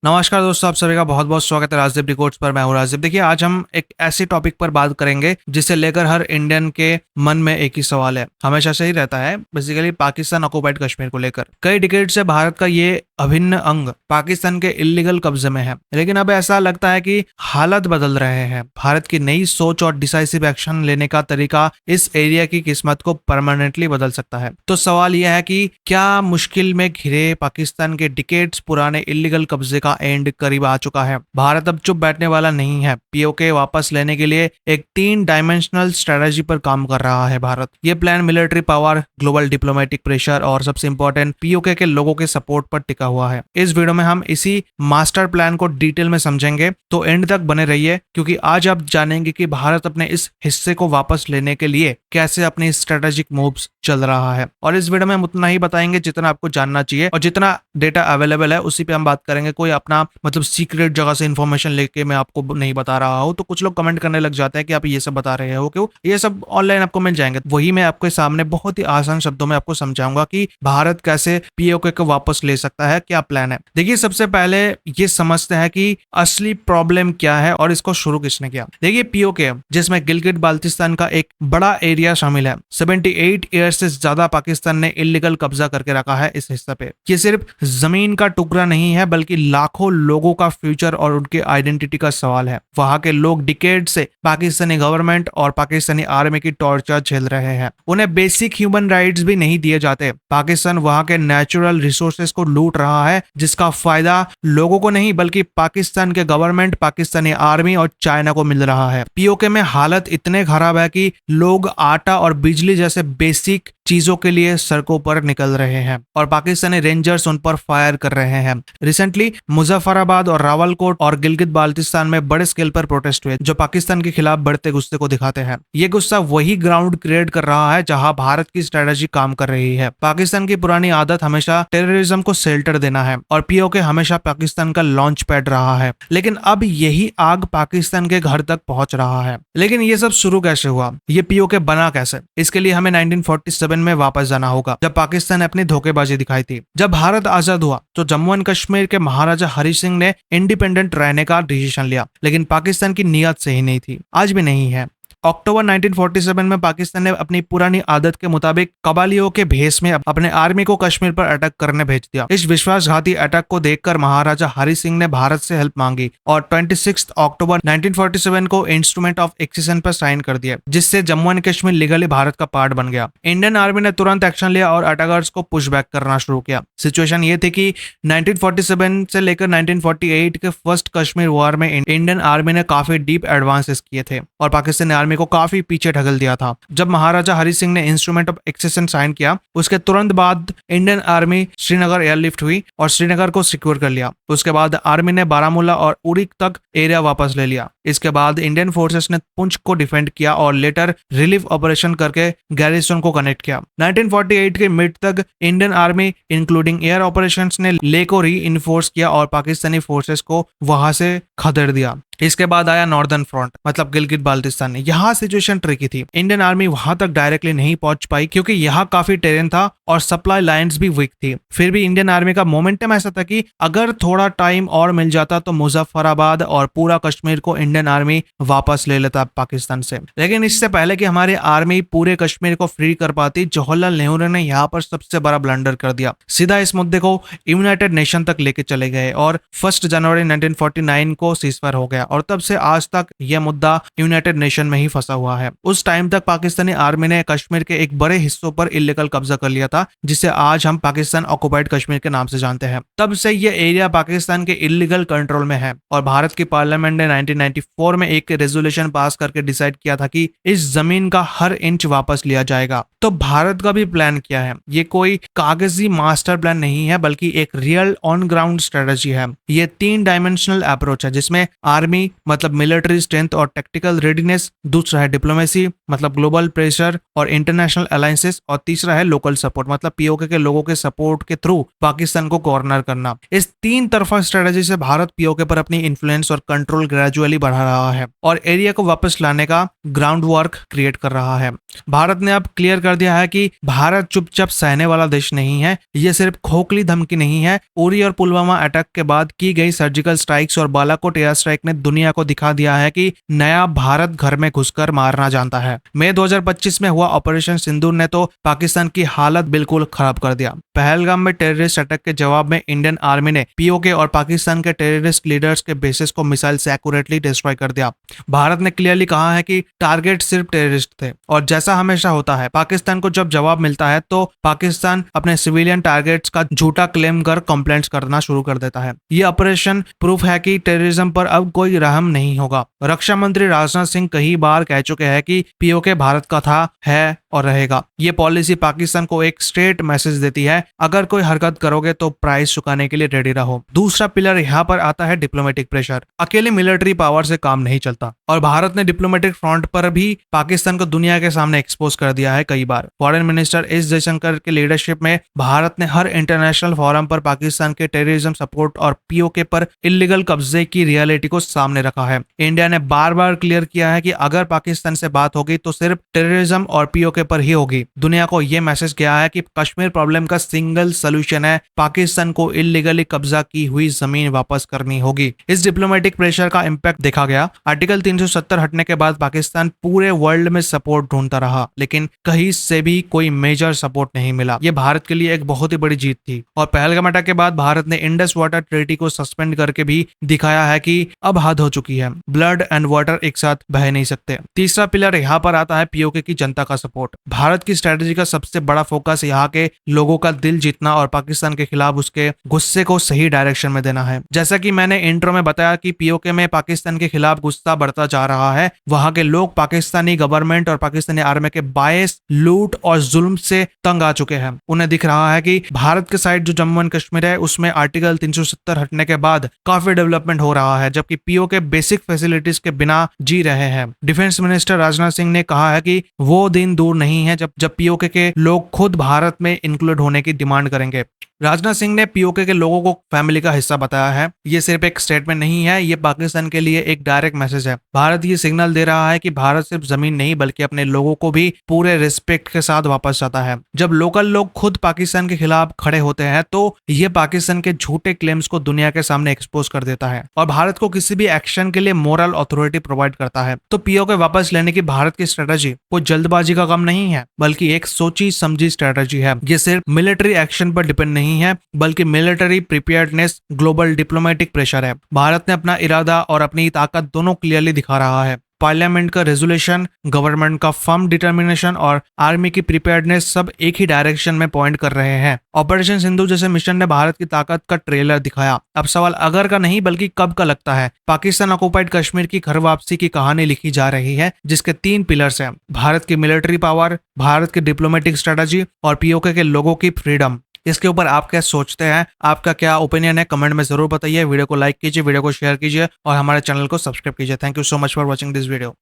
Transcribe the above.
नमस्कार दोस्तों, आप सभी का बहुत बहुत स्वागत है राजदीप रिकॉर्ड्स पर। मैं हूं राजदीप। देखिए, आज हम एक ऐसे टॉपिक पर बात करेंगे जिसे लेकर हर इंडियन के मन में एक ही सवाल है, हमेशा से ही रहता है, बेसिकली पाकिस्तान ऑक्युपाइड कश्मीर को लेकर। कई डिकेड से भारत का ये अभिन्न अंग पाकिस्तान के इलीगल कब्जे में है, लेकिन अब ऐसा लगता है कि हालत बदल रहे हैं। भारत की नई सोच और डिसाइसिव एक्शन लेने का तरीका इस एरिया की किस्मत को परमानेंटली बदल सकता है। तो सवाल यह है कि क्या मुश्किल में घिरे पाकिस्तान के डिकेड्स पुराने इलीगल कब्जे का एंड करीब आ चुका है? भारत अब चुप बैठने वाला नहीं है। पीओके वापस लेने के लिए एक 3 डायमेंशनल स्ट्रेटजी पर काम कर रहा है भारत। ये plan military power, global diplomatic pressure और सबसे इंपॉर्टेंट पीओके के लोगों के सपोर्ट पर टिका हुआ है। इस वीडियो में हम इसी मास्टर प्लान को डिटेल में समझेंगे, तो एंड तक बने रहिए, क्योंकि आज आप जानेंगे कि भारत अपने इस हिस्से को वापस लेने के लिए कैसे अपनी स्ट्रेटेजिक मूव्स चल रहा है। और इस वीडियो में हम उतना ही बताएंगे जितना आपको जानना चाहिए, और जितना डेटा अवेलेबल है उसी पे हम बात करेंगे। कोई अपना मतलब सीक्रेट जगह से इंफॉर्मेशन लेके मैं आपको नहीं बता रहा हूँ, तो कुछ लोग कमेंट करने लग जाते हैं कि आप ये सब बता रहे हो क्यों। ये सब ऑनलाइन आपको मिल जाएंगे। वही मैं आपके सामने बहुत ही आसान शब्दों में आपको समझाऊंगा कि भारत कैसे पीओके को वापस ले सकता है, क्या प्लान है। देखिए, सबसे पहले ये समझते हैं कि असली प्रॉब्लम क्या है और इसको शुरू किसने किया। देखिए, पीओके जिसमें गिलगिट बाल्टिस्तान का एक बड़ा एरिया शामिल है, 78 ईयर से ज्यादा पाकिस्तान ने इलीगल कब्जा करके रखा है इस हिस्से पे। ये सिर्फ जमीन का टुकड़ा नहीं है, बल्कि लाखों लोगों का फ्यूचर और उनके आइडेंटिटी का सवाल है। वहां के लोग डिकेड से पाकिस्तानी गवर्नमेंट और पाकिस्तानी आर्मी की टॉर्चर झेल रहे हैं। उन्हें बेसिक ह्यूमन राइट्स भी नहीं दिए जाते। पाकिस्तान वहां के नेचुरल रिसोर्सेज को लूट रहा है, जिसका फायदा लोगों को नहीं बल्कि पाकिस्तान के गवर्नमेंट, पाकिस्तानी आर्मी और चाइना को मिल रहा है। पीओके में हालत इतने खराब है कि लोग आटा और बिजली जैसे बेसिक चीजों के लिए सड़कों पर निकल रहे हैं और पाकिस्तानी रेंजर्स उन पर फायर कर रहे हैं। रिसेंटली मुजफ्फराबाद और रावलकोट और गिलगित बाल्टिस्तान में बड़े स्केल पर प्रोटेस्ट हुए, जो पाकिस्तान के खिलाफ बढ़ते गुस्से को दिखाते हैं। ये गुस्सा वही ग्राउंड क्रिएट कर रहा है जहां भारत की स्ट्रेटजी काम कर रही है। पाकिस्तान की पुरानी आदत हमेशा टेररिज्म को शेल्टर देना है, और पीओके हमेशा पाकिस्तान का लॉन्च पैड रहा है। लेकिन अब यही आग पाकिस्तान के घर तक पहुंच रहा है। लेकिन ये सब शुरू कैसे हुआ? ये पीओके बना कैसे? इसके लिए हमें 1947 में वापस जाना होगा, जब पाकिस्तान ने अपनी धोखेबाजी दिखाई थी। जब भारत आजाद हुआ तो जम्मू एंड कश्मीर के महाराजा हरि सिंह ने इंडिपेंडेंट रहने का डिसीजन लिया, लेकिन पाकिस्तान की नीयत सही नहीं थी, आज भी नहीं है। अक्टूबर 1947 में पाकिस्तान ने अपनी पुरानी आदत के मुताबिक कबालियों के भेष में अपने आर्मी को कश्मीर पर अटैक करने भेज दिया। इस विश्वासघाती अटैक को देखकर महाराजा हरि सिंह ने भारत से हेल्प मांगी और 26 अक्टूबर 1947 को इंस्ट्रूमेंट ऑफ एक्सेशन पर साइन कर दिया, जिससे जम्मू एंड कश्मीर लीगली भारत का पार्ट बन गया। इंडियन आर्मी ने तुरंत एक्शन लिया और अटैकर्स को पुश बैक करना शुरू किया। सिचुएशन ये थी कि 1947 से लेकर 1948 के फर्स्ट कश्मीर वॉर में इंडियन आर्मी ने काफी डीप एडवांसेस किए थे और पाकिस्तानी आर्मी को काफी पीछे ढकल दिया था। जब महाराजा हरि सिंह ने इंस्ट्रूमेंट ऑफ एक्सेशन साइन किया, उसके तुरंत बाद इंडियन आर्मी श्रीनगर एयरलिफ्ट हुई और श्रीनगर को सिक्योर कर लिया। उसके बाद आर्मी ने बारामूला और उरी तक एरिया वापस ले लिया। इसके बाद इंडियन फोर्सेस ने पुंछ को डिफेंड किया और लेटर रिलीफ ऑपरेशन करके गैरिसन को कनेक्ट किया। 1948 के मिड तक Indian army including air operations ने ले को री इन्फोर्स किया और पाकिस्तानी फोर्सेस को वहां से खदेड़ दिया। इसके बाद आया नॉर्दर्न फ्रंट, मतलब गिलगित बाल्टिस्तान। यहाँ सिचुएशन ट्रिकी थी। इंडियन आर्मी वहां तक डायरेक्टली नहीं पहुंच पाई क्योंकि यहाँ काफी टेरेन था और सप्लाई लाइंस भी वीक थी। फिर भी इंडियन आर्मी का मोमेंटम ऐसा था कि अगर थोड़ा टाइम और मिल जाता तो मुजफ्फराबाद और पूरा कश्मीर को इंडियन आर्मी वापस ले लेता पाकिस्तान से। लेकिन इससे पहले कि हमारी आर्मी पूरे कश्मीर को फ्री कर पाती, जवाहरलाल नेहरू ने यहाँ पर सबसे बड़ा ब्लंडर कर दिया। सीधा इस मुद्दे को यूनाइटेड नेशन तक लेके चले गए और 1 जनवरी 1949 को सीजफायर हो गया, और तब से आज तक यह मुद्दा यूनाइटेड नेशन में ही फंसा हुआ है। उस टाइम तक पाकिस्तानी आर्मी ने कश्मीर के एक बड़े हिस्सों पर इलीगल कब्जा कर लिया था, जिसे आज हम पाकिस्तान ऑक्युपाइड कश्मीर के नाम से जानते हैं। तब से यह एरिया पाकिस्तान के इलीगल कंट्रोल में है और भारत की पार्लियामेंट ने 1994 में एक रेजोल्यूशन पास करके डिसाइड किया था कि इस जमीन का हर इंच वापस लिया जाएगा। तो भारत का भी प्लान क्या है? ये कोई कागजी मास्टर प्लान नहीं है, बल्कि एक रियल ऑन ग्राउंड स्ट्रेटजी है। ये 3 डायमेंशनल अप्रोच है, जिसमें आर्मी मतलब मिलिट्री स्ट्रेंथ और टेक्टिकल रेडीनेस, दूसरा है डिप्लोमेसी मतलब ग्लोबल प्रेशर और इंटरनेशनल अलायंसेस, और तीसरा है लोकल सपोर्ट मतलब पीओके के लोगों के सपोर्ट के थ्रू पाकिस्तान को कॉर्नर करना। इस 3 तरफा स्ट्रेटजी से भारत पीओके पर अपनी इन्फ्लुएंस और कंट्रोल ग्रेजुअली बढ़ा रहा है और एरिया को वापस लाने का ग्राउंड वर्क क्रिएट कर रहा है। भारत ने अब क्लियर कर दिया है कि भारत चुपचाप सहने वाला देश नहीं है। ये सिर्फ खोखली धमकी नहीं है। उरी और पुलवामा अटैक के बाद की गई सर्जिकल स्ट्राइक्स और बालाकोट एयर स्ट्राइक ने दुनिया को दिखा दिया है कि नया भारत घर में घुसकर मारना जानता है। मई 2025 में हुआ ऑपरेशन सिंदूर ने तो पाकिस्तान की हालत बिल्कुल खराब कर दिया। पहलगाम में टेररिस्ट अटैक के जवाब में इंडियन आर्मी ने पीओके और पाकिस्तान के टेररिस्ट लीडर्स के बेसिस को मिसाइल से एक्यूरेटली डिस्ट्रॉय कर दिया। भारत ने क्लियरली कहा है कि टारगेट सिर्फ टेररिस्ट थे, और जैसा हमेशा होता है पाकिस्तान को जब जवाब मिलता है तो पाकिस्तान अपने सिविलियन टारगेट्स का झूठा क्लेम कर कंप्लेंट्स करना शुरू कर देता है। ये ऑपरेशन प्रूफ है कि टेररिज्म पर अब कोई रहम नहीं होगा। रक्षा मंत्री राजनाथ सिंह कई बार कह चुके हैं कि पीओके भारत का था, है और रहेगा। ये पॉलिसी पाकिस्तान को एक स्ट्रेट मैसेज देती है, अगर कोई हरकत करोगे तो प्राइस चुकाने के लिए रेडी रहो। दूसरा पिलर यहाँ पर आता है डिप्लोमेटिक प्रेशर। अकेले मिलिट्री पावर से काम नहीं चलता, और भारत ने डिप्लोमेटिक फ्रंट पर भी पाकिस्तान को दुनिया के सामने एक्सपोज कर दिया है कई बार। फॉरेन मिनिस्टर एस जयशंकर के लीडरशिप में भारत ने हर इंटरनेशनल फोरम पर पाकिस्तान के टेररिज्म सपोर्ट और पीओके पर इलीगल कब्जे की रियलिटी को सामने रखा है। इंडिया ने बार बार क्लियर किया है कि अगर पाकिस्तान से बात होगी तो सिर्फ टेररिज्म और पीओके पर ही होगी। दुनिया को यह मैसेज गया है कि कश्मीर प्रॉब्लम का सिंगल सोल्यूशन है, पाकिस्तान को इलीगली कब्जा की हुई जमीन वापस करनी होगी। इस डिप्लोमेटिक प्रेशर का इंपैक्ट देखा गया। आर्टिकल 370 हटने के बाद पाकिस्तान पूरे वर्ल्ड में सपोर्ट ढूंढता रहा, लेकिन कहीं से भी कोई मेजर सपोर्ट नहीं मिला। यह भारत के लिए एक बहुत ही बड़ी जीत थी। और पहलगाम अटैक के बाद भारत ने इंडस वाटर ट्रीटी को सस्पेंड करके भी दिखाया है कि अब हद हो चुकी है। ब्लड एंड वाटर एक साथ बह नहीं सकते। तीसरा पिलर यहाँ पर आता है पीओके की जनता का सपोर्ट। भारत की स्ट्रेटेजी का सबसे बड़ा फोकस यहाँ के लोगों का दिल जीतना और पाकिस्तान के खिलाफ उसके गुस्से को सही डायरेक्शन में देना है। जैसा कि मैंने इंट्रो में बताया कि पीओके में पाकिस्तान के खिलाफ गुस्सा बढ़ता जा रहा है। वहां के लोग पाकिस्तानी गवर्नमेंट और पाकिस्तानी आर्मी के बायस, लूट और जुल्म से तंग आ चुके हैं। उन्हें दिख रहा है कि भारत के साइड जो जम्मू एंड कश्मीर है उसमें आर्टिकल 370 हटने के बाद काफी डेवलपमेंट हो रहा है, जबकि पीओके बेसिक फैसिलिटीज के बिना जी रहे हैं। डिफेंस मिनिस्टर राजनाथ सिंह ने कहा है कि वो दिन दूर नहीं है जब पीओके के लोग खुद भारत में इंक्लूड होने की डिमांड करेंगे। राजनाथ सिंह ने पीओके के लोगों को फैमिली का हिस्सा बताया है। ये सिर्फ एक स्टेटमेंट नहीं है, ये पाकिस्तान के लिए एक डायरेक्ट मैसेज है। भारत ये सिग्नल दे रहा है कि भारत सिर्फ जमीन नहीं बल्कि अपने लोगों को भी पूरे रिस्पेक्ट के साथ वापस जाता है। जब लोकल लोग खुद पाकिस्तान के खिलाफ खड़े होते हैं तो ये पाकिस्तान के झूठे क्लेम्स को दुनिया के सामने एक्सपोज कर देता है और भारत को किसी भी एक्शन के लिए मोरल अथॉरिटी प्रोवाइड करता है। तो पीओके वापस लेने की भारत की स्ट्रेटेजी कोई जल्दबाजी का काम नहीं है, बल्कि एक सोची समझी स्ट्रेटेजी है। ये सिर्फ मिलिट्री एक्शन पर डिपेंड नहीं है, बल्कि military preparedness, global diplomatic pressure है। भारत ने अपना इरादा और अपनी ताकत दोनों क्लियरली दिखा रहा है। पार्लियामेंट का रेजोल्यूशन, गवर्नमेंट का फर्म डिटर्मिनेशन और आर्मी की प्रिपेयर्डनेस सब एक ही डायरेक्शन में पॉइंट कर रहे हैं। ऑपरेशन सिंधु जैसे मिशन ने भारत की ताकत का ट्रेलर दिखाया। अब सवाल अगर का नहीं बल्कि कब का लगता है। पाकिस्तान ऑक्युपाइड कश्मीर की घर वापसी की कहानी लिखी जा रही है, जिसके 3 पिलर्स हैं: भारत की मिलिट्री पावर, भारत की डिप्लोमेटिक स्ट्रेटेजी और पीओके के लोगों की फ्रीडम। इसके ऊपर आप क्या सोचते हैं? आपका क्या ओपिनियन है? कमेंट में जरूर बताइए। वीडियो को लाइक कीजिए, वीडियो को शेयर कीजिए और हमारे चैनल को सब्सक्राइब कीजिए। Thank you so much for watching this video.